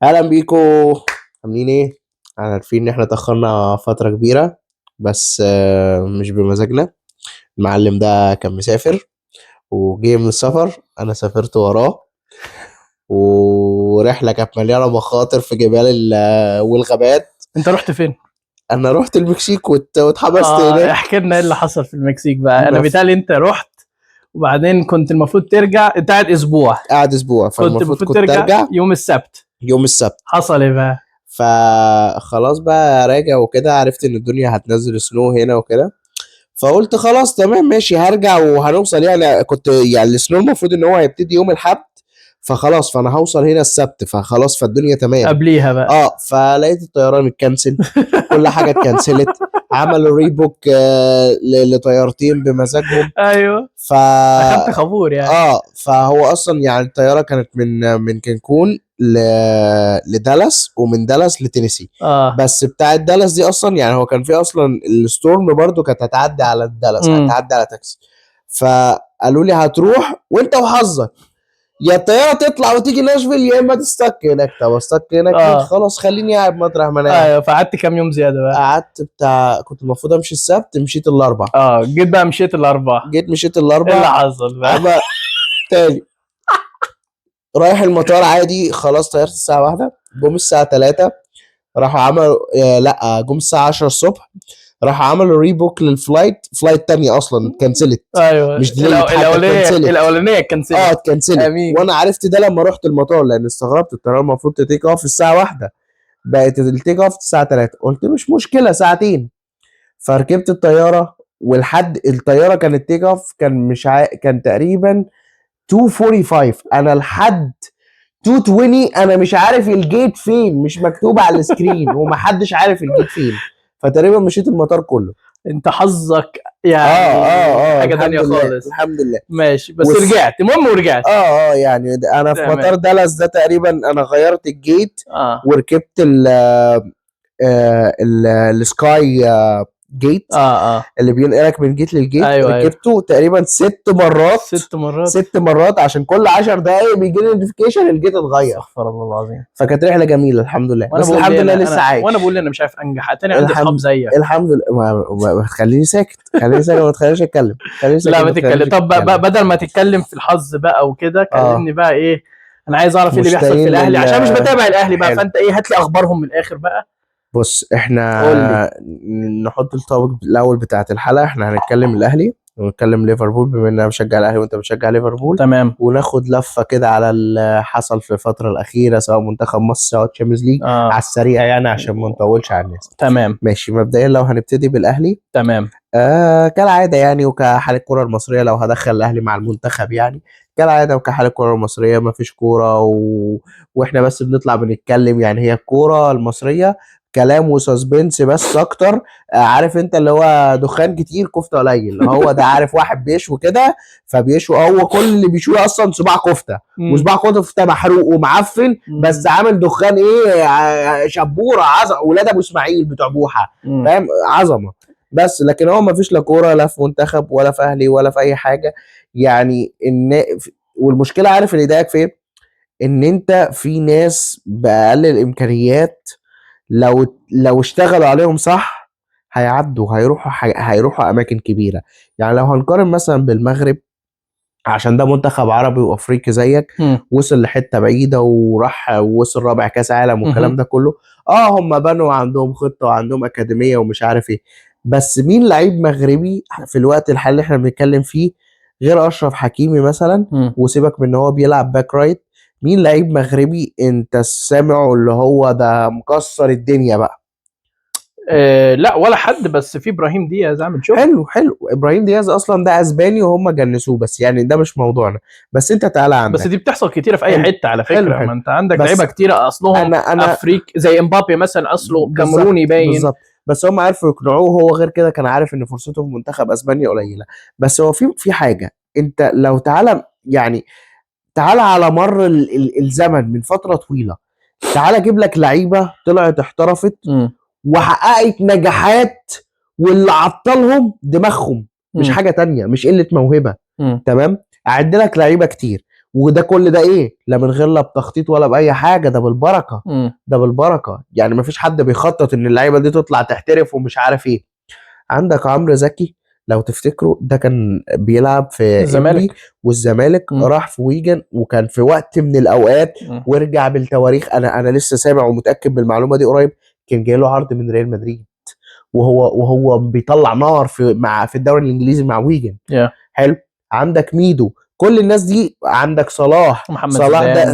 اهلا بيكو. عاملين ايه؟ انا عارفين ان احنا اتاخرنا فتره كبيره، بس مش بمزاجنا. المعلم ده كان مسافر وجه من السفر، انا سافرت وراه، ورحله كانت مليانه مخاطر في جبال والغابات. انت رحت فين؟ انا رحت المكسيك واتحبست هناك. احكي لنا ايه اللي حصل في المكسيك بقى. انا مف- بيتهيألي انت رحت وبعدين كنت المفروض ترجع، انت قاعد اسبوع. قعد اسبوع، كنت فالمفروض المفروض كنت ترجع ارجع يوم السبت. يوم السبت. حصل ايه بقى؟ فخلاص بقى راجع وكده، عرفت ان الدنيا هتنزل سنو هنا وكده، فقلت خلاص تمام ماشي هرجع وهنوصل. يعني كنت يعني السنو المفروض ان هو هيبتدي يوم الاحد، فخلاص فانا هوصل هنا السبت، فخلاص فالدنيا تمام. قبليها بقى. فلقيت الطيران اتكنسل، كل حاجه اتكنسلت. عملوا ريبوك لطيارتين بمزاجهم. ايوه، ف اخدت خبور يعني. فهو اصلا يعني الطياره كانت من كانكون لدالاس، ومن دالاس لتينيسي. اه. بس بتاعت دالاس دي اصلا يعني هو كان في اصلا الستورم برضو كانت هتعدي على دالاس، امم هتعدي على تكساس. فقالوا لي هتروح وانت وحظك، يا الطياره تطلع وتيجي ناشفيل، يا اما تستك هناك. طب استك هناك ليه؟ اه. خلاص خليني قاعد مطرح ما انا قاعد. ايوه، فقعدت كام يوم زياده بقى؟ قعدت كنت المفروض امشي السبت، مشيت الاربع. جيت بقى مشيت الاربعاء. جيت مشيت ايه اللي الاربع. حصل بقى؟ عمل تاني، رايح المطار عادي، خلاص طيرت الساعة واحدة، جم الساعة 3. راحوا عملوا لا، جم الساعة 10 الصبح، راحوا عملوا ريبوك للفلايت، فلايت تانية أصلا اتكنسلت. ايوه، مش ديليت حتى، اتكنسلت. الاولانيه كنسلت. اتكنسلت. امين. وانا عرفت ده لما رحت المطار، لان استغربت الطياره المفروض تتيك اوف الساعه واحدة، بقت التيك اوف الساعه 3. قلت مش مشكله ساعتين. فركبت الطياره، والحد الطياره كان التيك اوف كان مش كان تقريبا 2:45. انا لحد 220 انا مش عارف الجيت فين، مش مكتوب على السكرين ومحدش عارف الجيت فين. فتقريبا مشيت المطار كله. انت حظك اه يعني اه اه حاجه تانية الحمد لله خالص. الحمد لله. ماشي، بس رجعت، المهم ورجعت. يعني انا في تمام. مطار دالاس ده تقريبا انا غيرت الجيت، اه وركبت السكاي جيت اه اللي بينقلك من جيت للجيت. ايوه ايوه. ركبته تقريبا 6 مرات. 6 مرات. 6 مرات عشان كل 10 دقايق بيجي لي نوتيفيكيشن الجيت اتغير. استغفر الله العظيم. فكانت رحله جميله الحمد لله، وانا بس بقول الحمد لي لله انا لسه انا وانا عايش. بقول لي انا مش عارف انجح، اتاني عندي اصحاب الحمد زيك. الحمد لله. ما تخليني ساكت، خليني ساكت، ما تخلينيش اتكلم، خليني ساكت، لا ما ما تتكلم. تخلينيش طب اتكلم. بدل ما تتكلم في الحظ بقى وكده، اه كلمني بقى ايه. انا عايز اعرف ايه اللي بيحصل في مشتاقين الاهلي، عشان مش بتابع الاهلي بقى، حلو. فانت ايه، هات لي اخبارهم من الاخر بقى. بص قول لي. احنا نحط الطابق الاول بتاعت الحلقه. احنا هنتكلم الاهلي ونتكلم ليفربول، بما ان انا بشجع الاهلي وانت بتشجع ليفربول، تمام. وناخد لفه كده على اللي حصل في الفتره الاخيره، سواء منتخب مصر سواء تشامبيونز ليج، على السريع يعني عشان ما نطولش على الناس. تمام. ماشي، مبدئيا لو هنبتدي بالاهلي، تمام. كالعاده يعني، وكحال الكره المصريه لو هدخل الاهلي مع المنتخب يعني، كالعاده وكحال الكره المصريه ما فيش كوره واحنا بس بنطلع بنتكلم. يعني هي الكوره المصريه كلام وسسبنس بس اكتر. عارف انت اللي هو دخان كتير كفته قليل، هو ده. عارف واحد بيشوي كده، فبيشوي هو كل اللي بيشوي اصلا صباع كفته، وصباع كفته محروق ومعفن، بس عامل دخان ايه، شبوره عظمه، ولاد ابو اسماعيل بتوع بوحه، فاهم، عظمه. بس لكن هو ما فيش لا كوره، لا في منتخب، ولا في اهلي، ولا في اي حاجه. يعني والمشكله عارف اللي يضايقك فين؟ ان انت في ناس باقل الامكانيات لو اشتغلوا عليهم صح هيعدوا، هيروحوا اماكن كبيره. يعني لو هنقارن مثلا بالمغرب، عشان ده منتخب عربي وافريقي زيك، وصل لحته بعيده وراح وصل رابع كاس عالم والكلام ده كله. هم بنوا عندهم خطه وعندهم اكاديميه ومش عارف ايه، بس مين لعيب مغربي في الوقت الحالي اللي احنا بنتكلم فيه غير اشرف حكيمي مثلا؟ وسيبك من ان هو بيلعب باك رايت، مين لعيب مغربي انت سامعه اللي هو ده مكسر الدنيا بقى؟ لا ولا حد، بس في ابراهيم دياز عامل شغل. حلو ابراهيم دياز اصلا ده اسباني وهم جنسوه، بس يعني ده مش موضوعنا. بس انت تعالى بس عندك. دي بتحصل كتيره في اي حلو حته على فكره، حلو. ما انت عندك بس لعيبه كتيره اصلهم انا افريقي، زي امبابي مثلا اصله كاميروني باين. بالظبط. بس هم عرفوا يقنعوه، هو غير كده كان عارف ان فرصته في منتخب اسبانيا قليله. بس هو في حاجه، انت لو تعالى يعني، تعالى على مر الزمن من فتره طويله، تعالى اجيب لك لعيبه طلعت احترفت وحققت نجاحات، واللي عطلهم دماغهم، مش حاجه تانية، مش قله موهبه. تمام، اعد لك لعيبه كتير وده كل ده ايه؟ لا من غير لا بتخطيط ولا باي حاجه، ده بالبركه. ده بالبركه، يعني مفيش حد بيخطط ان اللعيبه دي تطلع تحترف ومش عارف ايه. عندك عمرو زكي لو تفتكروا، ده كان بيلعب في انبي والزمالك، راح في ويجن وكان في وقت من الاوقات وارجع بالتواريخ، انا لسه سامع ومتاكد بالمعلومه دي قريب، كان جاي له عرض من ريال مدريد وهو بيطلع نار في الدوري الانجليزي مع ويجن. حلو. عندك ميدو، كل الناس دي. عندك صلاح،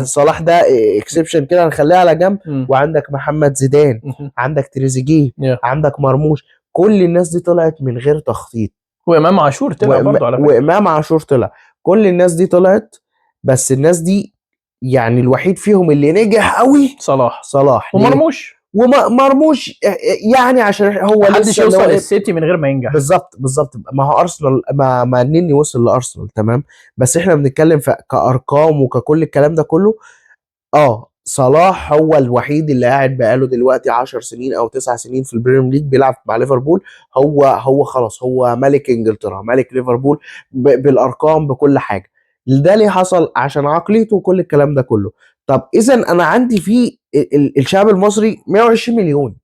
صلاح ده اكسبشن كده هنخليها على جنب. وعندك محمد زيدان، عندك تريزيجيه، عندك مرموش، كل الناس دي طلعت من غير تخطيط. وامام عاشور طلع برضه على فكره، وامام عاشور طلع، كل الناس دي طلعت. بس الناس دي يعني الوحيد فيهم اللي نجح قوي صلاح ومرموش. ومرموش يعني عشان هو محدش يوصل للسيتي من غير ما ينجح. بالظبط. ما هو ارسنال، ما النني وصل لارسنال تمام، بس احنا بنتكلم في كارقام وككل الكلام ده كله. صلاح هو الوحيد اللي قاعد بقاله دلوقتي 10 سنين او 9 سنين في البريمير ليج بيلعب مع ليفربول. هو خلاص، هو ملك انجلترا، ملك ليفربول بالارقام بكل حاجه. ده ليه حصل؟ عشان عقليته وكل الكلام ده كله. طب اذا انا عندي في الشعب المصري 120 مليون،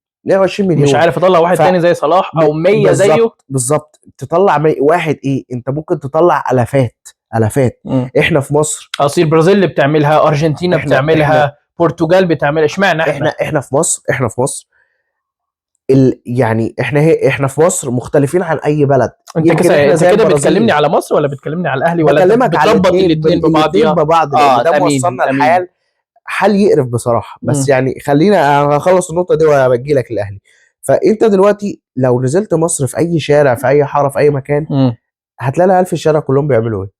مش عارف اطلع واحد تاني زي صلاح او 100 زيه. بالظبط. تطلع واحد ايه؟ انت ممكن تطلع الافات. احنا في مصر اصل البرازيل اللي بتعملها، ارجنتينا بتعملها، برتغال بتعملها، اشمعنى احنا في مصر يعني احنا في مصر مختلفين عن اي بلد. انت كده بتكلمني على مصر ولا بتكلمني على الاهلي ولا بتربط الاثنين ببعض؟ ده موصلنا الحال حال يقرف بصراحه. بس يعني خلينا اخلص النقطه دي وابجي لك الاهلي. فانت دلوقتي لو نزلت مصر في اي شارع، في اي حاره، في اي مكان، هتلاقي العيال في الشارع كلهم بيعملوا ايه؟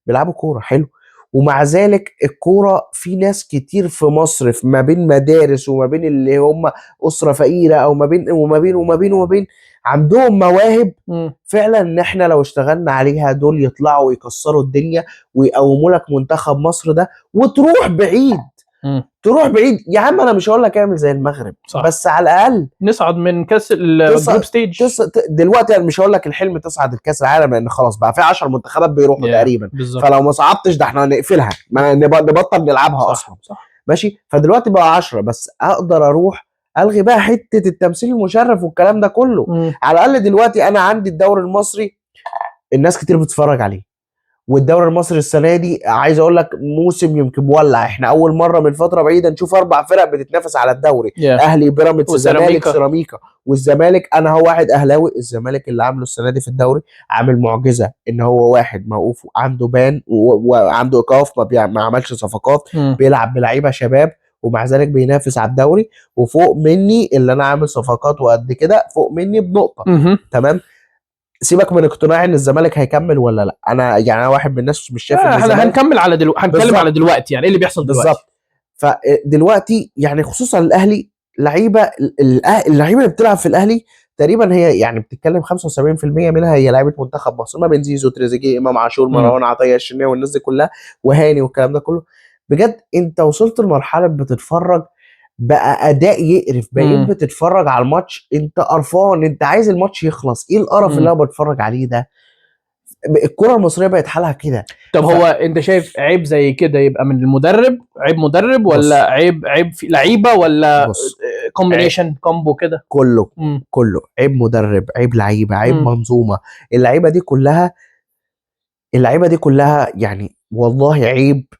بيلعبوا كوره. حلو. ومع ذلك الكوره في ناس كتير في مصر، ما بين مدارس وما بين اللي هم اسره فقيره، او ما بين وما بين عندهم مواهب فعلا، ان احنا لو اشتغلنا عليها دول يطلعوا ويكسروا الدنيا ويقوموا لك منتخب مصر ده، وتروح بعيد. يا عم انا مش هقول لك اعمل زي المغرب، صح. بس على الاقل نصعد من كاس الجروب ستيج. دلوقتي انا مش هقول لك الحلم تصعد الكاس العالم، لان خلاص بقى في 10 منتخبات بيروحوا تقريبا. فلو ما صعدتش ده احنا هنقفلها، ما نبطل نلعبها اصلا. صح. ماشي. فدلوقتي بقى 10 بس، اقدر اروح الغي بقى حته التمثيل المشرف والكلام ده كله. على الاقل دلوقتي انا عندي الدوري المصري الناس كتير بتتفرج عليه، والدوري المصري السنه دي عايز اقول لك موسم يمكن مولع. احنا اول مره من فتره بعيده نشوف 4 فرق بتتنافس على الدوري. اهلي، بيراميدز، الزمالك، سيراميكا. والزمالك انا هو واحد اهلاوي، الزمالك اللي عامله السنه دي في الدوري عامل معجزه، ان هو واحد موقوف عنده بان وعنده ايقاف، ما عملش صفقات، بيلعب بلعيبه شباب ومع ذلك بينافس على الدوري، وفوق مني اللي انا عامل صفقات وقد كده، فوق مني بنقطه. تمام. سيبك من اقتناعي ان الزمالك هيكمل ولا لا، انا يعني واحد من الناس مش شايف ان احنا هنكمل على هنتكلم على دلوقتي، يعني ايه اللي بيحصل دلوقتي بالظبط. فدلوقتي يعني خصوصا الاهلي، اللعيبه اللي بتلعب في الاهلي تقريبا هي يعني بتتكلم 75% منها هي لعيبه منتخب مصر، ما بين زيزو، تريزيجيه، امام عاشور، مروان عطيه، الشناوي، والناس دي كلها، وهاني والكلام ده كله. بجد انت وصلت لمرحله بتتفرج بقى اداء يقرف، بقيت بتتفرج على الماتش انت قرفان، انت عايز الماتش يخلص. ايه القرف اللي انا بتفرج عليه ده؟ الكره المصريه بقت حالها كده. طب هو انت شايف عيب زي كده يبقى من المدرب، عيب مدرب، ولا عيب في لعيبه، ولا كومبينيشن كومبو كده؟ كله عيب مدرب، عيب لعيبه، عيب منظومه. اللعيبه دي كلها يعني والله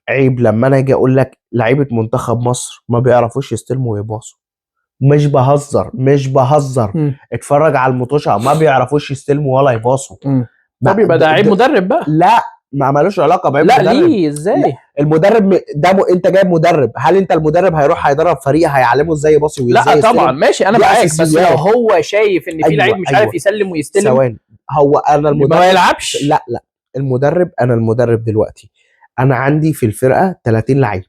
عيب لما انا اجي اقول لك لعيبه منتخب مصر ما بيعرفوش يستلموا ويباصوا. مش بهزر. اتفرج على المطوشه، ما بيعرفوش يستلموا ولا يباصوا. طب يبقى ده عيب مدرب بقى؟ لا، ما مالوش علاقه بعيب مدرب. لا ليه؟ ازاي؟ المدرب ده انت جايب مدرب، هل انت المدرب هيروح هيدرب فريق هيعلمه ازاي يباصي وازاي يستلم؟ لا طبعا ماشي، انا معاك، بس لو هو شايف ان في لعيب مش عارف يسلم ويستلم، ثواني، هو انا المدرب ما يلعبش. لا المدرب دلوقتي انا عندي في الفرقه 30 لعيب.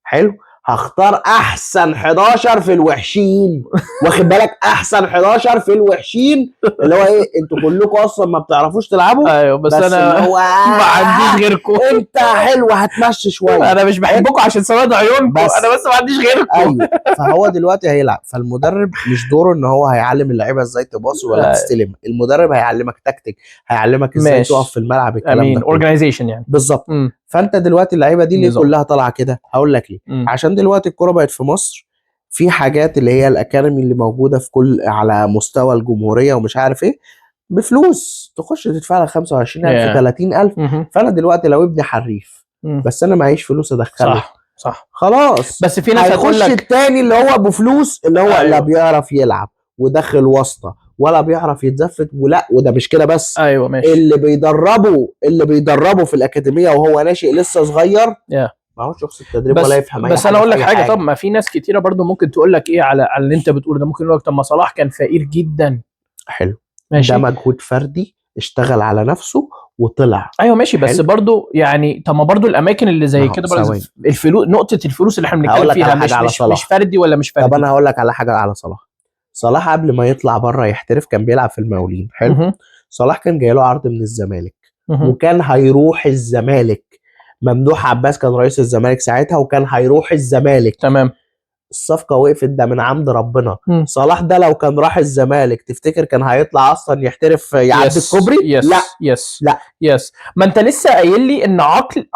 حلو. هختار احسن 11 في الوحشين، واخد بالك؟ احسن 11 في الوحشين، اللي هو ايه، انتوا كلكم اصلا ما بتعرفوش تلعبوا. ايوه بس انا هو ما عنديش غيركم. انت حلو، هتمشي شويه. انا مش بحبكم عشان سواد عيونكم، انا بس ما عنديش غيركم. ايوه. فهو دلوقتي هيلعب، فالمدرب مش دوره ان هو هيعلم اللعيبه ازاي تباصي ولا تستلم. المدرب هيعلمك تكتيك، هيعلمك ازاي تقف في الملعب، الكلام ده اورجانيزيشن يعني. بالظبط. فانت دلوقتي اللعيبه دي ليه نظام. كلها طالعه كده؟ هقول لك ليه. عشان دلوقتي الكوره بقت في مصر في حاجات اللي هي الاكاديمي اللي موجوده في كل على مستوى الجمهوريه ومش عارف ايه بفلوس، تخش تدفع لك 25,000 30,000. فانا دلوقتي لو ابني حريف بس انا معيش فلوس ادخله، صح خلاص، بس في ناس هتقول هيخش لك التاني اللي هو ابو فلوس اللي هو لا بيعرف يلعب وداخل واسطه ولا بيعرف يتزفت، وده مش كده بس، ماشي. اللي بيدربه في الاكاديميه وهو ناشئ لسه صغير ما هوش شخص التدريب ولا يفهم اي حاجه. بس انا اقول لك حاجه، طب ما في ناس كتيره برضو ممكن تقول لك ايه على اللي انت بتقوله ده، ممكن يقول لك طب ما صلاح كان فقير جدا. حلو، ماشي، ده مجهود فردي اشتغل على نفسه وطلع. ايوه ماشي، بس برضو يعني طب ما برضو الاماكن اللي زي كده الفلوس، نقطه الفلوس اللي احنا بنتكلم فيها مش فردي ولا مش فردي. طب انا هقول لك على حاجه على صلاح قبل ما يطلع بره يحترف كان بيلعب في المقاولين. حلو، صلاح كان جاي له عرض من الزمالك وكان هيروح الزمالك، ممدوح عباس كان رئيس الزمالك ساعتها وكان هيروح الزمالك. تمام، الصفقه وقفت، ده من عند ربنا. صلاح ده لو كان راح الزمالك تفتكر كان هيطلع اصلا يحترف يعدي الكوبري؟ لا ما انت لسه قايل لي ان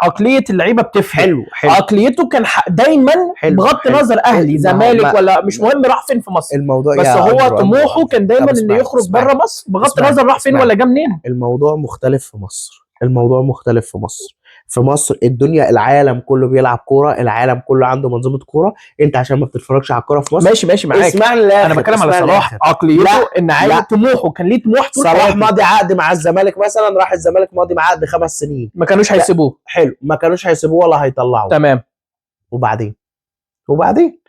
عقليه اللعيبه بتفرق. حلو عقليته كان دايما بغض النظر اهلي زمالك ولا مش مهم راح فين في مصر، الموضوع بس هو طموحه كان دايما انه يخرج بره مصر بغض النظر راح فين ولا جه منين. الموضوع مختلف في مصر، في مصر الدنيا، العالم كله بيلعب كوره، العالم كله عنده منظومه كوره، انت عشان ما بتتفرجش على الكوره في مصر. ماشي معاك، اسمعني، انا بتكلم على صلاح عقليته ان عايز طموحه، كان ليه طموح طول حياته. صلاح ماضي عقد مع الزمالك مثلا، راح الزمالك ماضي مع عقد 5 سنين، ما كانوش هيسيبوه. حلو، ما كانوش هيسيبوه ولا هيطلعوه. تمام، وبعدين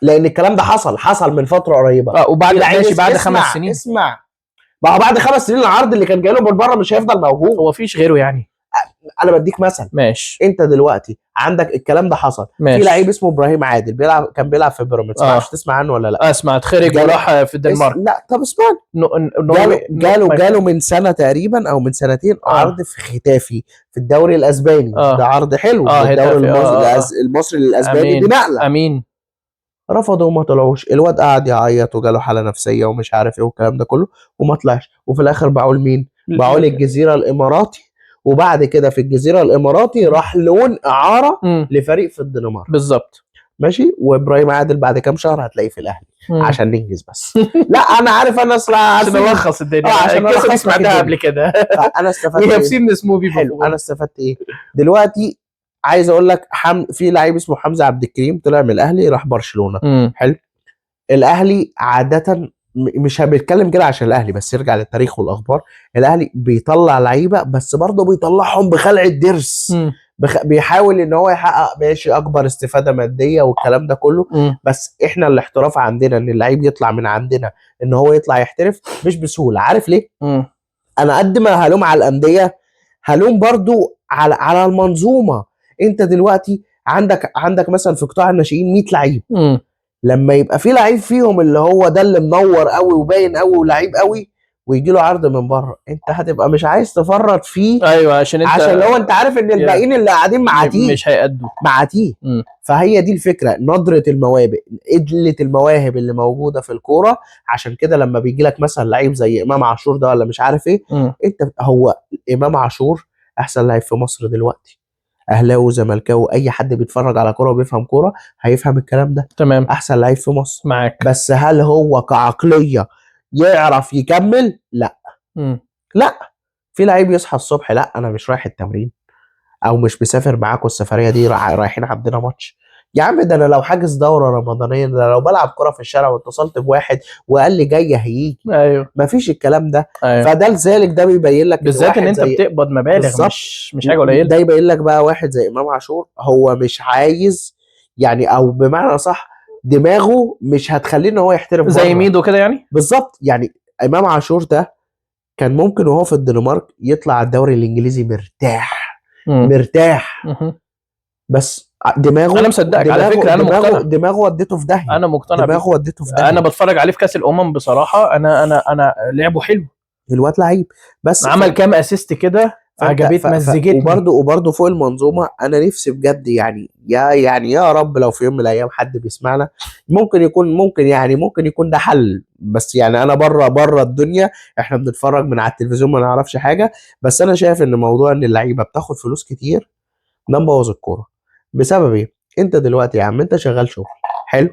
لان الكلام ده حصل من فتره قريبه. وبعد ماشي بعد 5 سنين اسمع، ما هو بعد 5 سنين العرض اللي كان جاي له من بره مش هيفضل موجود. هو فيش غيره يعني. انا بديك مثل. ماشي، انت دلوقتي عندك الكلام ده حصل. في لعيب اسمه ابراهيم عادل كان بيلعب في بيراميدز، معرفش تسمع عنه ولا لا؟ اسمع، اتخرج وراح في الدنمارك. لا طب اسمعني، جاله من سنه تقريبا او من سنتين عرض في ختافي في الدوري الاسباني. ده عرض حلو في الدوري المصري للاسباني، دي نقله. امين. رفضوا وما طلعوش، الواد قعد يعيط وجاله حاله نفسيه ومش عارف ايه والكلام ده كله وما طلعش، وفي الاخر باعوا لمين؟ باعوا للجزيره الاماراتي، وبعد كده في الجزيره الاماراتي راح لون اعاره لفريق في الدنمارك. بالظبط، ماشي. وابراهيم عادل بعد كام شهر هتلاقيه في الاهلي. عشان ننجز بس. لا انا عارف، انا اصلا عشان الخص الدنيا، عشان القصه دي سمعتها قبل كده. انا استفدت ايه؟ حلو، انا استفدت ايه دلوقتي؟ عايز اقول لك في لعيب اسمه حمزه عبد الكريم طلع من الاهلي راح برشلونه. حلو، الاهلي عاده مش هنتكلم كده عشان الاهلي بس، يرجع للتاريخ والاخبار، الاهلي بيطلع لعيبه بس برضه بيطلعهم بخلع الضرس. بيحاول ان هو يحقق ماشي اكبر استفاده ماديه والكلام ده كله. بس احنا الاحتراف عندنا ان اللعيب يطلع من عندنا ان هو يطلع يحترف مش بسهوله. عارف ليه؟ انا قد ما هلوم على الانديه هلوم برضو على المنظومه. انت دلوقتي عندك مثلا في قطاع الناشئين 100 لعيب، لما يبقى في لعيب فيهم اللي هو ده اللي منور قوي وباين قوي ولعيب قوي ويجي له عرض من بره، انت هتبقى مش عايز تفرط فيه. ايوه، عشان لو انت عارف ان الباقيين اللي قاعدين معاتيه مش هيأدوا معاتيه. فهي دي الفكره، ندره المواهب، قله المواهب اللي موجوده في الكوره. عشان كده لما بيجي لك مثلا لعيب زي امام عاشور ده ولا مش عارف ايه، هو امام عاشور احسن لعيب في مصر دلوقتي، اهلاوي وزملكاوي اي حد بيتفرج على كوره وبيفهم كوره هيفهم الكلام ده. تمام، احسن لعيب في مصر معاك. بس هل هو كعقليه يعرف يكمل؟ لا. لا، في لعيب يصحى الصبح لا انا مش رايح التمرين او مش مسافر معاكم السفريه دي، رايحين عندنا ماتش. يا عم ده انا لو حاجز دوره رمضانيه، ده لو بلعب كره في الشارع واتصلت بواحد وقال لي جاي هيجي. ايوه، مفيش الكلام ده. فده لذلك ده بيبين لك بالذات ان انت بتقبض مبالغ مش حاجه قليله. ده يبين لك بقى واحد زي امام عاشور هو مش عايز يعني، او بمعنى صح دماغه مش هتخليه ان هو يحترف زي ميدو كده يعني. بالظبط، يعني امام عاشور ده كان ممكن وهو في الدنمارك يطلع الدوري الانجليزي مرتاح بس دماغه، انا مصدقك على فكره، انا مقتنع دماغه ودته في داهيه. انا مقتنع دماغه ودته في داهيه. انا بتفرج عليه في كاس الامم بصراحه، انا لعبه حلو، الواد لعيب بس عمل كام اسيست كده عجبتني مزجتني. وبرده فوق المنظومه. انا نفسي بجد يعني يا رب لو في يوم من الايام حد بيسمعنا ممكن يكون ده حل. بس يعني انا بره الدنيا، احنا بنتفرج من على التلفزيون ما نعرفش حاجه. بس انا شايف ان موضوع ان اللعيبه بتاخد فلوس كتير ده مبوظ الكوره. بسبب ايه؟ انت دلوقتي يا عم انت شغال شغل حلو،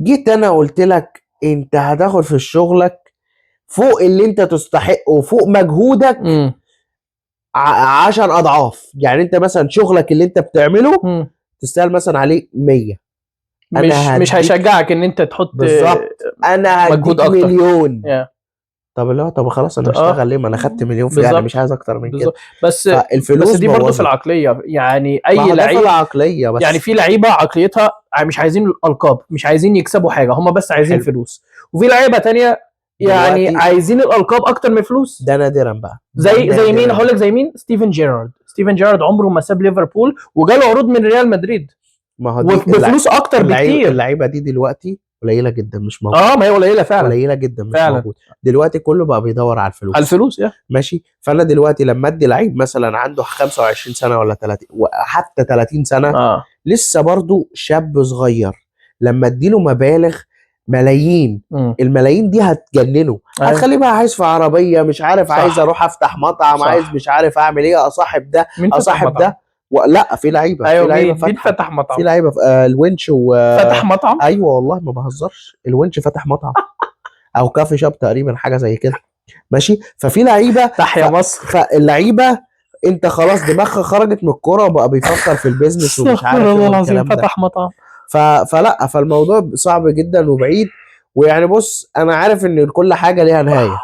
جيت انا قلت لك انت هتاخد في شغلك فوق اللي انت تستحقه وفوق مجهودك 10 اضعاف. يعني انت مثلا شغلك اللي انت بتعمله تستاهل مثلا عليه 100. مش هيشجعك ان انت تحط بالظبط، انا مجهود هديك اكتر. مليون. yeah. طب اللي هو طب خلاص انا هشتغل ليه؟ ما انا خدت مليون في يعني مش عايز اكتر من كده. بالظبط. بس فالفلوس دي برضو في بوظت. العقليه، يعني ما اي هو ده في لعيب العقليه بس. يعني في لعيبه عقليتها مش عايزين الالقاب، مش عايزين يكسبوا حاجه، هم بس عايزين حلو. فلوس. وفي لعيبه تانية يعني دلوقتي عايزين الالقاب اكتر من فلوس. ده نادرا بقى. زي مين؟ هقول لك زي مين. ستيفن جيرارد عمره ما ساب ليفربول وجاله عروض من ريال مدريد ما هو دي بفلوس اكتر بكتير. اللعيبه دي دلوقتي قليله جدا، مش موجوده. ما هي قليله فعلا، قليله جدا مش فعلا موجوده. دلوقتي كله بقى بيدور على الفلوس. على الفلوس ماشي. فانا دلوقتي لما ادي لعيب مثلا عنده 25 سنه ولا 30 وحتى 30 سنه لسه برضو شاب صغير، لما اديله مبالغ ملايين، الملايين دي هتجننه. هتخليه بقى عايز في عربيه، مش عارف صح. عايز اروح افتح مطعم، صح. عايز مش عارف اعمل ايه، اصاحب ده اصاحب ده لا في لعيبه، أيوة، في لعيبه فتح مطعم، في لعيبه الونش فتح مطعم. ايوه والله ما بهزرش، الونش فتح مطعم او كافي شاب تقريبا، حاجه زي كده. ماشي. ففي لعيبه تحيا مصر. فاللعيبه انت خلاص دماغها خرجت من الكوره وبقى بيفكر في البيزنس ومش عارف ايه والكلام ده. فتح مطعم. فلا، فالموضوع صعب جدا وبعيد. ويعني بص انا عارف ان كل حاجه ليها نهايه،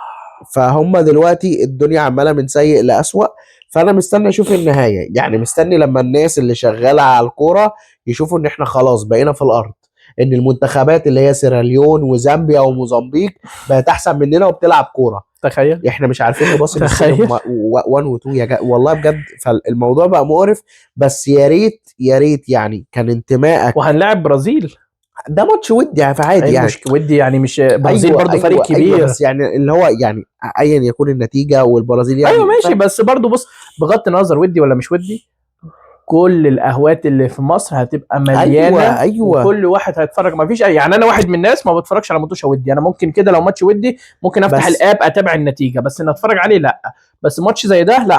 فهم دلوقتي الدنيا عماله من سيء لأسوأ. فانا مستني اشوف النهايه، يعني مستني لما الناس اللي شغاله على الكوره يشوفوا ان احنا خلاص بقينا في الارض، ان المنتخبات اللي هي سيراليون وزامبيا وموزمبيق بقت احسن مننا وبتلعب كوره. تخيل احنا مش عارفين نباصي للسينما 1 و 2 والله بجد. فالموضوع بقى مقرف. بس يا ريت يعني كان انتمائك. وهنلاعب برازيل، ده ماتش ودي فعادي يعني. مش ودي يعني، مش برازيل أيوة برضو فريق كبير. أيوة بس يعني اللي هو يعني ايا يكون النتيجه والبرازيل يعني. ايوه ماشي بس برضو بص، بغض النظر ودي ولا مش ودي، كل القهوات اللي في مصر هتبقى مليانه. أيوة. وكل واحد هيتفرج. ما فيش يعني انا واحد من الناس ما بتفرجش على ماتش ودي. انا ممكن كده لو ماتش ودي ممكن افتح الاب اتابع النتيجه، بس ان اتفرج عليه لا. بس ماتش زي ده لا،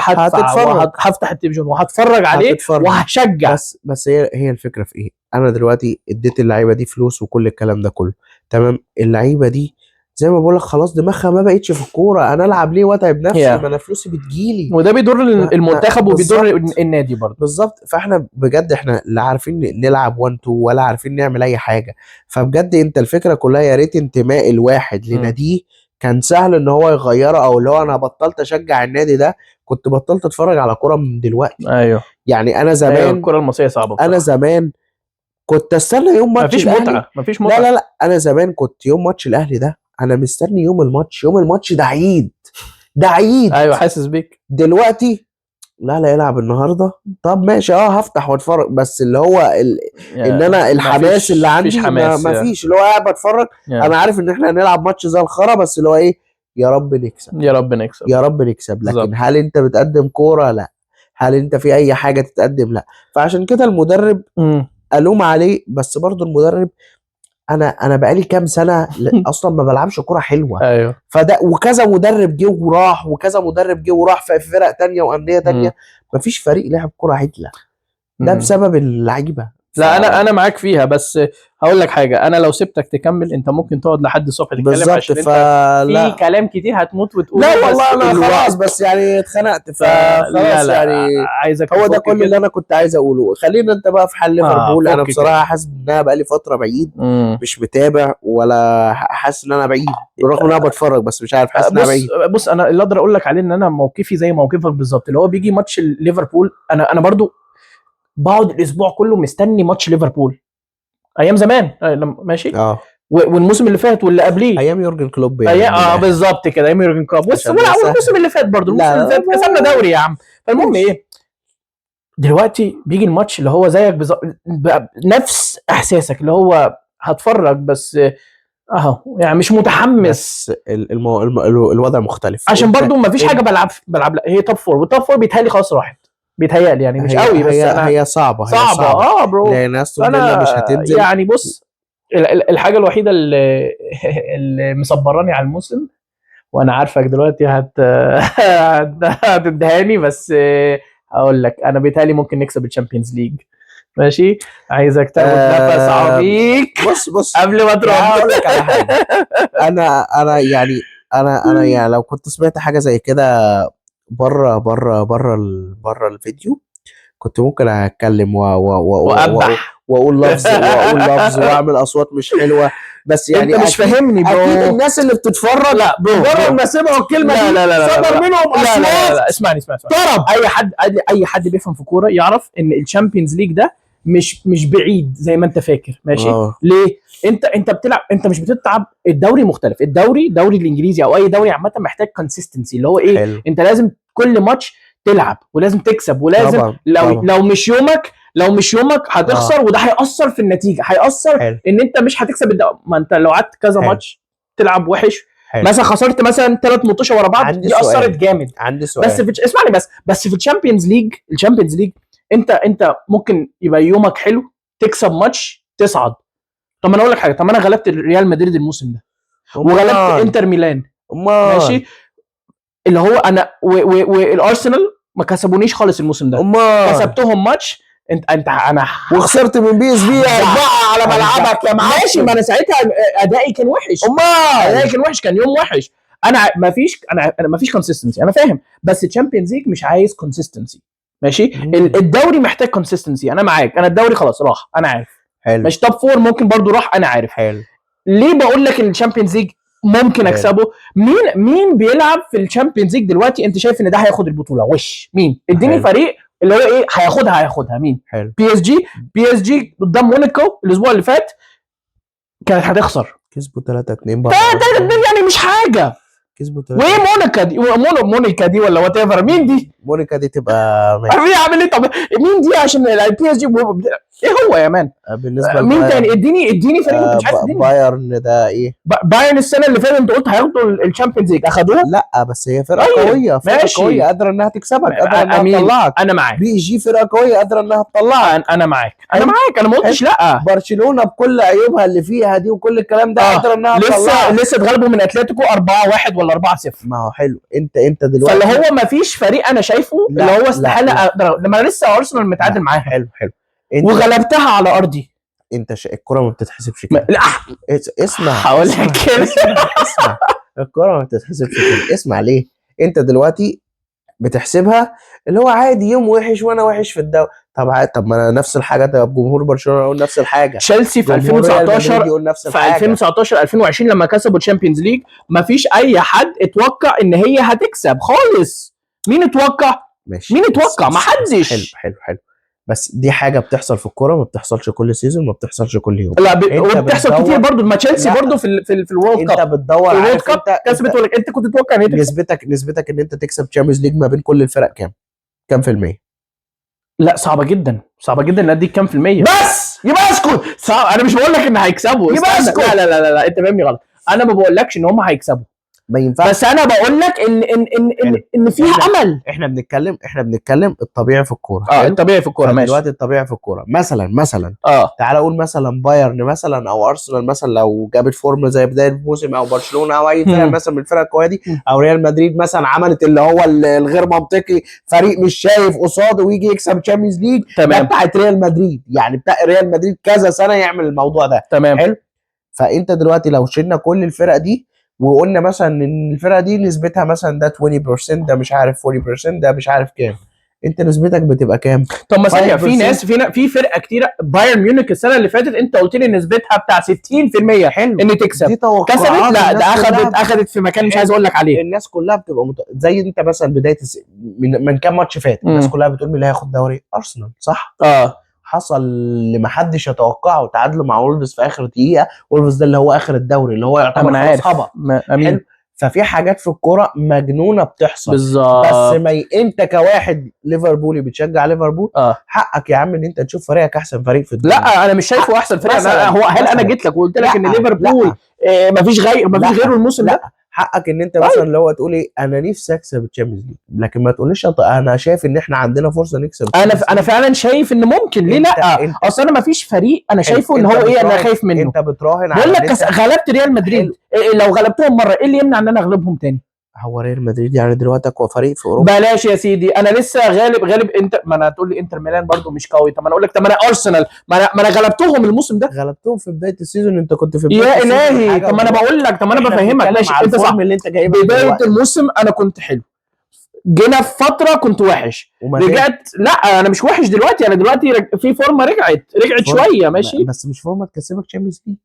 هفتح التلفزيون وهتفرج عليه وهشجع. بس هي الفكره في ايه؟ انا دلوقتي اديت اللعيبه دي فلوس وكل الكلام ده كله تمام. اللعيبه دي زي ما بقول لك خلاص دماغها ما بقتش في الكوره. انا العب ليه واتعب نفسي؟ ما انا فلوسي بتجيلي، وده بيضر المنتخب وبيضر النادي برضه. بالظبط. فاحنا بجد احنا لا عارفين نلعب 1 2 ولا عارفين نعمل اي حاجه. فبجد انت الفكره كلها يا ريت انتماء الواحد لناديه كان سهل ان هو يغيره، او اللي هو انا بطلت اشجع النادي ده كنت بطلت اتفرج على كوره من دلوقتي. ايوه يعني انا زمان الكوره المصريه صعبه بصراحة. انا زمان كنت استنى يوم ماتش الاهلي. مفيش متعه. لا انا زمان كنت يوم ماتش الاهلي ده انا مستني يوم الماتش ده عيد، ده عيد. ايوه حاسس بيك. دلوقتي لا يلعب النهارده طب ماشي هفتح واتفرج، بس اللي هو ان انا الحماس اللي عندي ما فيش، اللي هو قاعد بتفرج. انا عارف ان احنا هنلعب ماتش زي الخرا، بس اللي هو ايه، يا رب نكسب يا رب نكسب. لكن هل انت بتقدم كوره؟ لا. هل انت في اي حاجه تتقدم؟ لا. فعشان كده المدرب الوم عليه، بس برضو المدرب انا بقالي كام سنه اصلا ما بلعبش كوره حلوه. ايوه. فده وكذا مدرب جه وراح، وكذا مدرب جه وراح في فرق تانية وانديه تانية. مفيش فريق لعب كوره عدله، ده بسبب اللعيبه. لا انا معاك فيها، بس هقول لك حاجه، انا لو سبتك تكمل انت ممكن تقعد لحد الصبح تتكلم، عشان انت في كلام كتير هتموت وتقول. لا والله انا خلاص بس يعني اتخنقت فخلاص. يعني عايزك هو ده كل اللي انا كنت عايز اقوله. خلينا انت بقى في حال ليفربول. انا بصراحه حاسس ان انا بقالي فتره بعيد، مش متابع ولا حاسس ان انا بعيد، بالرغم ان انا بتفرج بس مش عارف، حاسس ان انا بعيد. بص انا اللي اقدر اقول لك عليه ان انا موقفي زي موقفك بالظبط، اللي هو بيجي ماتش ليفربول انا برضو بقعد الاسبوع كله مستني ماتش ليفربول. ايام زمان ماشي. والموسم اللي فات واللي قبليه ايام يورجن كلوب يعني. بالظبط كده، ايام يورجن كلوب. والموسم اللي فات برضو، الموسم اللي فات كسبنا دوري يا عم. فالمهم ايه، دلوقتي بيجي الماتش اللي هو زيك نفس احساسك، اللي هو هتفرج بس اهو يعني مش متحمس. بس الوضع مختلف عشان برضو ما فيش حاجه بلعب لا. هي توب فور، والتوب فور بيتهيألي خلاص راحت، بيتهيألي يعني مش قوي، بس هي صعبه برو. لان استون فيلا مش هتنزل. يعني بص الحاجه الوحيده اللي مصبراني على الموسم، وانا عارفك دلوقتي هتدهاني، بس هقول لك انا بيتهيألي ممكن نكسب الشامبيونز ليج. ماشي، عايزك تاخد نفس عميق بص قبل ما تروح. هقول لك على حاجه. انا يعني انا يعني لو كنت سمعت حاجه زي كده بره الفيديو، كنت ممكن اتكلم وابح واقول لفظ واعمل اصوات مش حلوه، بس يعني انت مش فاهمني برو. اكيد الناس اللي بتتفرج لا مجرد ما سمعوا الكلمه لا دي لا لا لا صدر لا منهم لا لا لا اصوات لا. اسمعني طرب. اي حد بيفهم في كوره يعرف ان الشامبيونز ليج ده مش بعيد زي ما انت فاكر. ماشي ليه؟ انت بتلعب، انت مش بتتعب. الدوري مختلف، الدوري الانجليزي او اي دوري عامه محتاج كونسيستنسي، اللي هو ايه حلو. انت لازم كل ماتش تلعب ولازم تكسب ولازم طبعا. لو مش يومك هتخسر وده هيأثر في النتيجه، هيأثر حلو. ان انت مش هتكسب ما انت لو قعدت كذا ماتش تلعب وحش، مثلا خسرت مثلا 3 ماتشات ورا بعض، دي اثرت جامد. عندي سؤال بس اسمعني بس في الشامبيونز ليج انت ممكن يبقى يومك حلو تكسب ماتش تصعد. طب ما انا اقول لك حاجه، طب ما انا غلبت ريال مدريد الموسم ده وغلبت انتر ميلان ماشي، اللي هو انا والارسنال ما كسبونيش خالص الموسم ده، كسبتهم ماتش انا وخسرت من بي اس بي 4 على ملعبك يا معلم. ماشي، ما انا ساعتها ادائي كان وحش، كان يوم وحش. انا ما فيش كونسيستنسي، انا فاهم، بس الشامبيونز ليج مش عايز كونسيستنسي. ماشي الدوري محتاج كونسيستنسي، انا معاك، انا الدوري خلاص راح انا عارف. حلو. مش توب 4 ممكن برضو راح انا عارف. حلو. ليه بقول لك ان الشامبيونز ليج ممكن اكسبه؟ مين بيلعب في الشامبيونز ليج دلوقتي انت شايف ان ده هياخد البطوله؟ مين؟ اديني فريق اللي هو ايه هياخدها مين؟ حلو. بي اس جي قدام موناكو الاسبوع اللي فات كانت هتخسر، كسبوا 3-2 يعني مش حاجه. كسبوا 3-2. وايه مونيكا دي ولا وات ايفر، مين دي؟ مونيكا دي تبقى عامل ايه؟ طب مين دي عشان البي اس جي ايه هو يا مان؟ بالنسبه مين تاني؟ اديني فريق انت مش عايز تديني. بايرن ده ايه؟ بايرن السنه اللي فاتت انت قلت هياخدوا الشامبيونز ليج، اخدوها؟ لا بس هي فرقه قويه، فرقه قويه قادره انها تكسبك، قادره انها تطلعك. انا معاك. بي جي فرقه قويه قادره انها تطلعك. انا معاك انا ما قلتش لا. برشلونه بكل عيوبها اللي فيها دي وكل الكلام ده قادره انها تطلعك. لسه اتغلبوا من اتلتيكو 4-1 ولا 4-0. ما هو حلو. انت دلوقتي فاللي هو ما فيش فريق انا شايفه اللي هو استحاله لما لسه ارسنال متعادل معاها. حلو. وغلبتها على ارضي. انت الكره ما بتتحسبش كده. لا اسمع هقول لك كده. اسمع الكره ما بتتحسبش كده. اسمع ليه. انت دلوقتي بتحسبها اللي هو عادي، يوم وحش وانا وحش في الدوري. طب ما انا نفس الحاجه، طب جمهور برشلونه يقول نفس الحاجه، تشيلسي في 2019 يقول نفس الحاجه، في 2019 2020 لما كسبوا الشامبيونز ليج ما فيش اي حد اتوقع ان هي هتكسب خالص. مين اتوقع؟ ماشي. مين اتوقع؟ ما حدش. حلو. بس دي حاجه بتحصل في الكوره، ما بتحصلش كل سيزون، ما بتحصلش كل يوم. لا وبتحصل كتير برضو. ما تشيلسي برضو في الورلد كاب، انت بتدور على الورلد كاب كسبت ولا انت كنت تتوقع ان هي نسبتك ان انت تكسب تشامبيونز ليج ما بين كل الفرق كام في المية؟ لا صعبه جدا ان اديك كام في المية. بس يبقى اسكت. صعب. انا مش بقول لك ان هيكسبوا، يبقى اسكت. لا انت فاهمني غلط. انا ما بقولكش ان هم هيكسبوا، ما ينفعش. بس انا بقول لك ان فيها امل. احنا بنتكلم الطبيعي في الكوره. الطبيعي في الكوره ماشي. دلوقتي الطبيعي في الكوره مثلا تعال اقول مثلا بايرن مثلا او ارسنال مثلا لو جابت فورم زي بدايه الموسم، او برشلونه او اي فرقه مثلا من الفرق القويه دي، او ريال مدريد مثلا عملت اللي هو الغير منطقي، فريق مش شايف قصاده ويجي يكسب تشامبيونز ليج. تمام. بتاعت ريال مدريد، يعني بتاع ريال مدريد كذا سنه يعمل الموضوع ده. تمام. حلو. فانت دلوقتي لو شلنا كل الفرق دي وقلنا مثلا ان الفرقه دي نسبتها مثلا ده 20%، ده مش عارف 40%، ده مش عارف كام، انت نسبتك بتبقى كام؟ طب مثلا في ناس في فرقه كتيره. بايرن ميونخ السنه اللي فاتت انت قلت لي نسبتها بتاع 60% حلو ان تكسب. دي توقعات. كسبت؟ لا ده اخذت في مكان مش عايز اقول لك عليه. الناس كلها بتبقى زي انت مثلا بدايه من كام ماتش فات الناس كلها بتقول مين اللي هياخد دوري؟ ارسنال، صح؟ حصل اللي ما حدش يتوقعه، تعادلوا مع وولفز في اخر دقيقه. وولفز ده اللي هو اخر الدوري، اللي هو يعتبر خلاص هبط. امين. ففي حاجات في الكوره مجنونه بتحصل بالظبط. بس ما انت كواحد ليفربولي بتشجع ليفربول حقك يا عم ان انت تشوف فريقك احسن فريق في الدنيا. لا انا مش شايفه احسن فريق. انا جيت لك وقلت لك ان ليفربول مفيش غيره الموسم ده. حقك ان انت مثلا اللي هو تقول ايه، انا نفسي اكسب الشامبيونز ليج، لكن ما تقوليش انا شايف ان احنا عندنا فرصه نكسب. انا فعلا شايف ان ممكن. ليه لا؟ اصل انا ما فيش فريق انا شايفه ان هو ايه انا خايف منه. انت بتراهن على بقول لك غلبت ريال مدريد. لو غلبتهم مره ايه اللي يمنع ان انا اغلبهم تاني؟ هو ريال مدريد يعني دلوقتي اقوى فريق في اوروبا. بلاش يا سيدي، انا لسه غالب انتر. ما انا هتقول لي انتر ميلان برضو مش قوي. طب ما انا اقول لك، طب ما انا ارسنال، ما انا غلبتهم الموسم ده. غلبتهم في بدايه السيزون، انت كنت في بدايه يا السيزون الهي، حاجة طب ما انا ودلوقتي بقول لك، طب ما انا احنا بفهمك. بنتكلم ماشي على انت صح، الفورم اللي انت جايبها بدايه دلوقتي. الموسم انا كنت حلو، جينا في فتره كنت وحش، وما رجعت. لا انا مش وحش دلوقتي، انا دلوقتي في فورمه رجعت فورم شويه ماشي. بس مش فورمه تكسبك تشامبيونز ليج.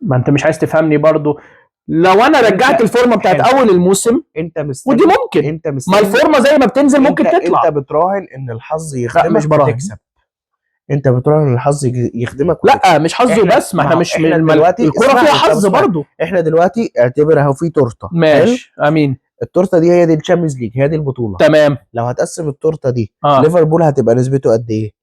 ما انت مش عايز تفهمني برضو. لو انا رجعت الفورمه بتاعت حلو. اول الموسم انت مستني، ودي ممكن، انت ما مستني الفورمه زي ما بتنزل ممكن تطلع. انت بتراهن ان الحظ لا يخدمك مش براهن. وتكسب. انت بتراهن ان الحظ يخدمك وتكسب. لا مش حظه بس، ما احنا مش احنا ما دلوقتي الكوره اسمعني، فيها طب حظ اسمعني. برضو. احنا دلوقتي اعتبر اهو في تورته. حلو. ماشي امين. التورته دي هي دي الشامبيونز ليج، هي دي البطوله. تمام. لو هتقسم التورته دي اه ليفربول هتبقى نسبته قد ايه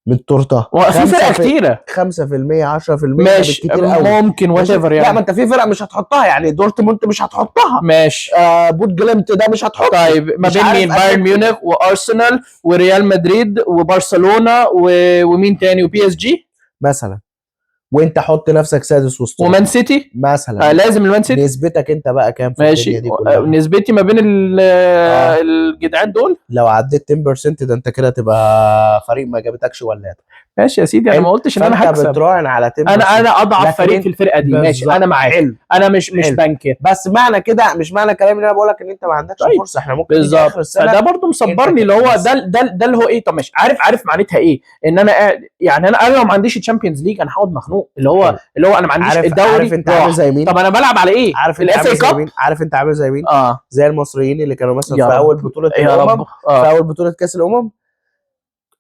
من التورته؟ في فرق كتيره. 5%، 10%، ماشي بالكتير قوي. ممكن وات ايفر لا، ما يعني. انت في فرق مش هتحطها، يعني دورتموند مش هتحطها. ماشي. بوت جلمت ده مش هتحطه. طيب ما مش بين عارف مين؟ بايرن ميونخ وارسنال وريال مدريد وبرشلونه ومين تاني وبي اس جي مثلا، وانت حط نفسك سادس وسط ومان سيتي. مثلا. لازم المان سيتي. نسبتك انت بقى كام في ماشي. الدنيا دي كلها؟ نسبتي ما بين الجدعان دول. لو عديت 10% ده انت كده تبقى فريق ما جابتكش ولاده. ماشي يا سيدي، انا ما قلتش ان انا فانت هكسب. بتراهن على 10%. انا اضعف لكن فريق في الفرقه دي. ماشي بالظبط. انا معاك. حلو. انا مش حلو. بنكر. بس معنى كده، مش معنى كلامي ان انا بقول لك ان انت ما عندكش طيب. فرصه. احنا ممكن نيجي بالظبط. اخر السنه. فده برضو مصبرني، انت اللي هو بس. ده اللي هو ايه. طب ماشي، عارف معناتها ايه ان انا يعني انا لو ما عنديش الشامبيونز ليج انا هقعد مخنوق، اللي هو انا ما عنديش الدوري. عارف انت عامل زي مين؟ طب انا بلعب على ايه؟ عارف انت الاف عامل اي زي كاب. مين؟ عارف انت عامل زي مين؟ زي المصريين اللي كانوا مثلا يا في رب. اول بطوله يا الامم. رب. في اول بطوله كاس الامم،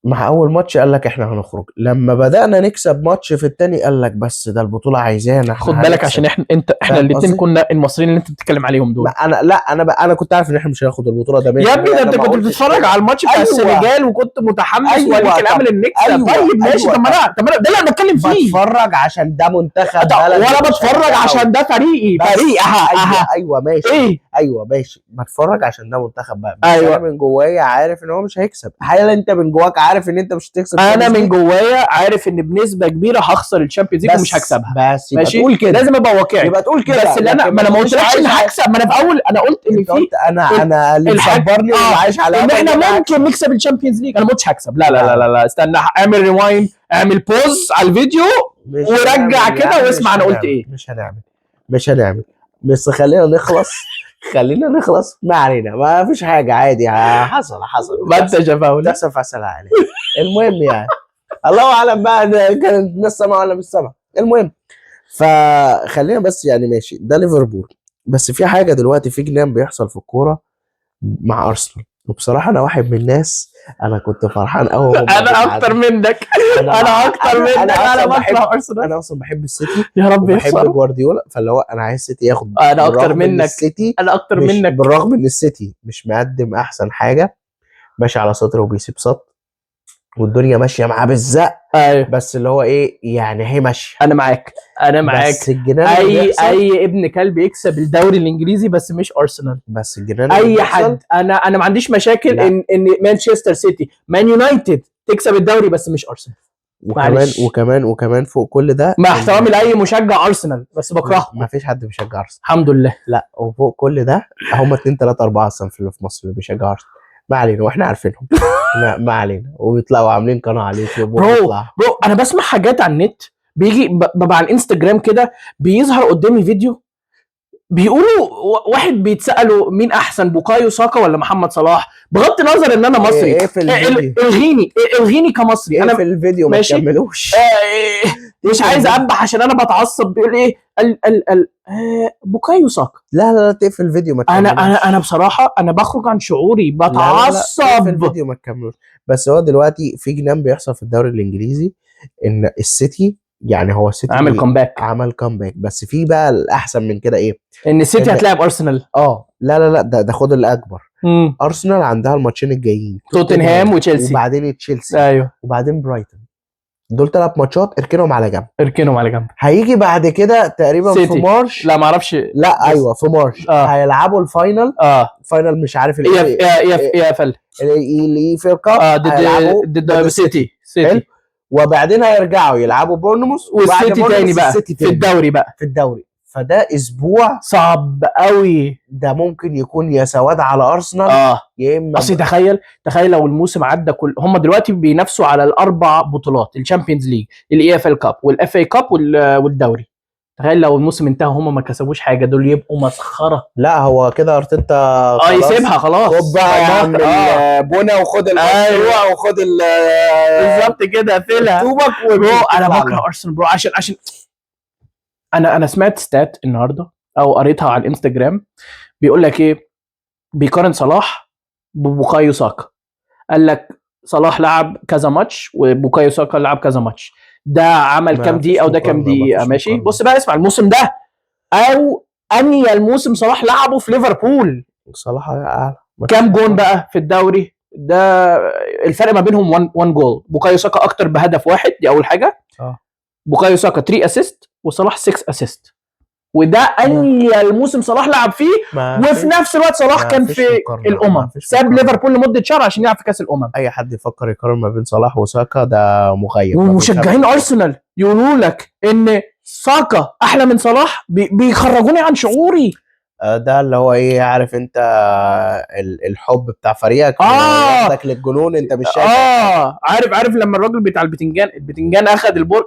مع اول ماتش قال لك احنا هنخرج. لما بدانا نكسب ماتش في التاني قال لك بس ده البطوله عايزانا احنا خد بالك هنكسب. عشان احنا فاهم الاثنين قصدي؟ كنا المصريين اللي انت بتتكلم عليهم دول. انا كنت عارف ان احنا مش هناخد البطوله ده 100%. يا ابني ده انت أنا ما كنت قلتش بتتفرج كده. على الماتش بتاع أيوة. السنغال وكنت متحمس أيوة. وليك الامل ان نكسب. أيوة. طيب ماشي. أيوة. طب ما ده اللي انا بتكلم فيه. بتفرج عشان ده منتخب بلد ولا بتفرج عشان ده فريقي. ايوه ماشي. ايه؟ ايوه ماشي. بتفرج عشان ده منتخب بقى. أيوة. انا من جوايا عارف ان هو مش هيكسب. هل انت من جواك عارف ان انت مش هتكسب؟ انا من جوايا عارف ان بنسبه كبيره هخسر الشامبيونز ليج ومش هكسبها. بس يبقى ماشي. تقول كده. لازم ابقى واقعي. يبقى تقول كده. بس اللي ما انا ما قلتلكش ان هكسب. ما انا في اول انا قلت ان في انا اللي مصبرني واللي عايش على ان احنا ممكن نكسب الشامبيونز ليج. انا ما قلتش هكسب. لا استنى، اعمل ريوايند، اعمل بوز على الفيديو ورجع كده واسمع انا قلت ايه. مش هنعمل. بس خلينا نخلص. ما علينا، ما فيش حاجه، عادي. حصل ما انت شفاولي تحصل في عسل عليه. المهم يعني الله اعلم بقى ده كانت الناس سامعه ولا مش سامعه. المهم، فخلينا بس يعني ماشي. ده ليفربول. بس في حاجه دلوقتي، في جنان بيحصل في الكوره مع ارسنال. وبصراحه انا واحد من الناس، انا كنت فرحان قوي. انا اكتر منك. انا اصلا بحب السيتي. يا رب بحب جوارديولا. فاللي هو انا عايز السيتي ياخد. انا اكتر منك. انا اكتر منك. بالرغم ان السيتي مش مقدم احسن حاجه، ماشي على سطر وبيسيب سطر والدنيا ماشيه معاه بالزق. ايوه. بس اللي هو ايه يعني، هي ماشيه. انا معاك. بس الجنان اي ابن كلب يكسب الدوري الانجليزي بس مش ارسنال. بس الجنان اي حد. انا ما عنديش مشاكل. لا. ان مانشستر سيتي مان يونايتد تكسب الدوري بس مش ارسنال. وكمان فوق كل ده، مع احترامي لاي مشجع ارسنال بس بكرهه. ما فيش حد بيشجع ارسنال الحمد لله. لا، وفوق كل ده هم 2 3 4 اصلا في مصر اللي بيشجعوا ارسنال. ما علينا، واحنا عارفينهم. ما علينا. وبيطلعوا عاملين قناه على اليوتيوب. برو انا بسمع حاجات على النت، بيجي ببقى على الانستجرام كده بيظهر قدامي فيديو بيقولوا واحد بيتسالوا مين احسن، بوكايو ساكا ولا محمد صلاح، بغض النظر ان انا مصري. الغيني كمصري. انا في الفيديو ما تكملوش. مش عايز ابح عشان انا بتعصب. بيقول ايه بوكايو ساكا. لا تقفل الفيديو ما تكملوش. انا بصراحه انا بخرج عن شعوري بتعصب. تقفل الفيديو ما تكملوش. بس هو دلوقتي في جنان بيحصل في الدوري الانجليزي ان السيتي، يعني هو السيتي عمل كومباك. بس في بقى الاحسن من كده ايه؟ ان السيتي هتلاعب ارسنال. لا ده خد الاكبر. ارسنال عندها الماتشين الجايين، توتنهام وتشيلسي، وبعدين تشيلسي. ايوه. وبعدين برايتون. دول 3 ماتشات اركنهم على جنب. هيجي بعد كده تقريبا سيتي. في مارش. لا ما اعرفش. لا ايوه في مارش. هيلعبوا الفاينل. فاينل مش عارف يا فل اللي في الكاب. ضد سيتي. وبعدين هيرجعوا يلعبوا بورنموث والسيتي تاني بقى في الدوري. فده اسبوع صعب قوي. ده ممكن يكون يا سواد على ارسنال يا اما اصل تخيل لو الموسم عدى هم دلوقتي بينافسوا على الاربع بطولات، الشامبيونز ليج، الاي اف ال كاب والاف اي كاب والدوري. تخيل لو الموسم انتهى هم ما كسبوش حاجه، دول يبقوا مسخره. لا هو كده ارتيتا يسيبها خلاص. خد بقى يا عم البنا وخد المشروع وخد بالظبط كده قفلها. برو انا بكره ارسنال برو عشان انا سمعت ستات النهارده او قريتها على الانستجرام، بيقول لك ايه، بيقارن صلاح ببوكايو ساكا. قال لك صلاح لعب كذا ماتش وبوكايو ساكا لعب كذا ماتش، ده عمل كام دقيقه وده كام دقيقه. ماشي بص بقى اسمع الموسم ده او انهي الموسم صلاح لعبه في ليفربول. صلاح اعلى كام جون بقى في الدوري ده؟ الفرق ما بينهم 1 جول. بوكايو ساكا اكتر بهدف واحد، دي اول حاجه. بوكايو ساكا 3 اسيست وصلاح 6 اسيست، وده انهي الموسم صلاح لعب فيه. وفي نفس الوقت صلاح كان في الامم، ساب ليفربول لمده شهر عشان يلعب في كاس الامم. اي حد يفكر يقارن ما بين صلاح وساكا ده مغيب. ومشجعين ارسنال يقولوا لك ان ساكا احلى من صلاح، بيخرجوني عن شعوري. ده اللي هو ايه، عارف انت الحب بتاع فريقك ياخدك للجنون، انت مش شايف. عارف لما الراجل بتاع البتنجان اخد البرج.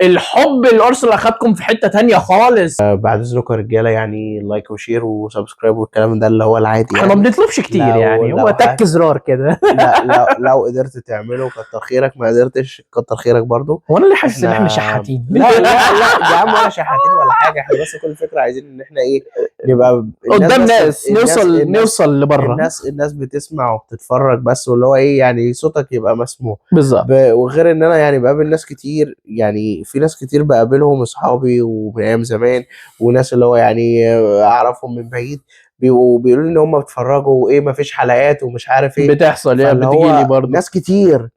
الحب الارسنال اخدكم في حته تانية خالص. بعد اذنكم يا رجاله يعني لايك وشير وسبسكرايب والكلام ده اللي هو العادي احنا ما بنطلبش كتير يعني، هو تك زرار كده. لو قدرت تعمله كتر خيرك، ما قدرتش كتر خيرك برضو. هو انا اللي حاسس ان احنا شحاتين؟ لا يا عم ولا شحاتين ولا حاجه، احنا بس كل الفكره عايزين ان احنا ايه، نبقى قدام ناس، نوصل لبره. الناس بتسمع وبتتفرج بس، واللي هو ايه يعني صوتك يبقى مسموع بالظبط. وغير ان انا يعني بقابل ناس كتير، يعني في ناس كتير بقابلهم اصحابي ومن ايام زمان، وناس اللي هو يعني اعرفهم من بعيد بيقولوا لي ان هم بيتفرجوا وايه ما فيش حلقات ومش عارف ايه بتحصل. يا بتجي لي برضه ناس كتير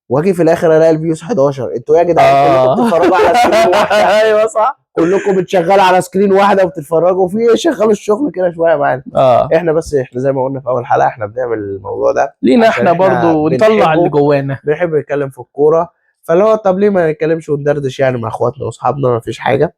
واجي في الاخر الاقي الفيوز 11. انتوا يا جدعان كلكم بتتفرجوا على سكرين واحده. ايوه صح، كلكم بتشغلوا على سكرين واحده وبتتفرجوا في ايه، شغلوا الشغل كده شويه معانا. احنا زي ما قلنا في اول حلقه، احنا بنعمل الموضوع ده لينا احنا برضه ونطلع اللي جوانا، بنحب نتكلم في الكوره. فاللي هو طب ليه ما نتكلمش وندردش يعني مع اخواتنا واصحابنا، ما فيش حاجه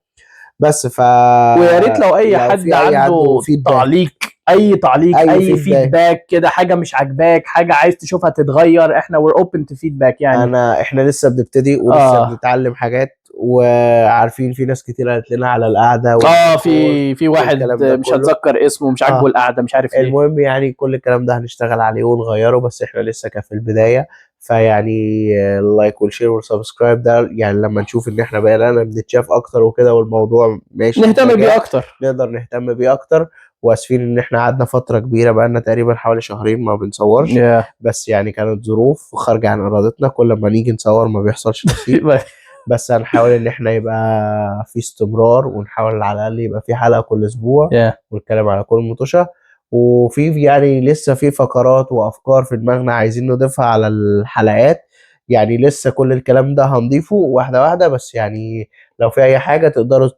بس. ويا ريت لو اي حد عنده تعليق، اي فيدباك كده، حاجه مش عاجباك، حاجه عايز تشوفها تتغير، احنا we're open to feedback يعني. احنا لسه بنبتدي ولسه بنتعلم حاجات، وعارفين في ناس كتير قالت لنا على القعده في واحد مش هتذكر اسمه مش عاجبه القعده مش عارف ليه. المهم يعني كل الكلام ده هنشتغل عليه ونغيره، بس احنا لسه في البدايه. فيعني اللايك والشير والسبسكرايب ده يعني لما نشوف ان احنا بقينا بنتشاف اكتر وكده والموضوع ماشي نهتم بيه اكتر، نقدر نهتم بيه اكتر. واسفين ان احنا قعدنا فتره كبيره، بقالنا تقريبا حوالي شهرين ما بنصورش. بس يعني كانت ظروف خارجه عن ارادتنا، كل ما نيجي نصور ما بيحصلش نصيب. بس هنحاول ان احنا يبقى في استمرار، ونحاول على الاقل يبقى في حلقه كل اسبوع ونتكلم على كل مطوشه. وفي يعني لسه في فقرات وافكار في دماغنا عايزين نضيفها على الحلقات، يعني لسه كل الكلام ده هنضيفه واحده واحده. بس يعني لو في اي حاجه تقدروا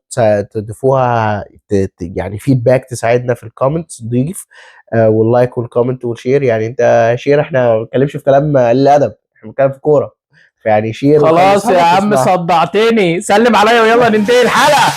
تضيفوها يعني فيدباك تساعدنا في الكومنتس ضيف، واللايك والكومنت والشير. يعني انت شير، احنا ما بنتكلمش في كلام قليل ادب، احنا بنتكلم في كوره، فيعني شير. خلاص يا عم صدعتني، سلم عليا ويلا ننتهي الحلقه.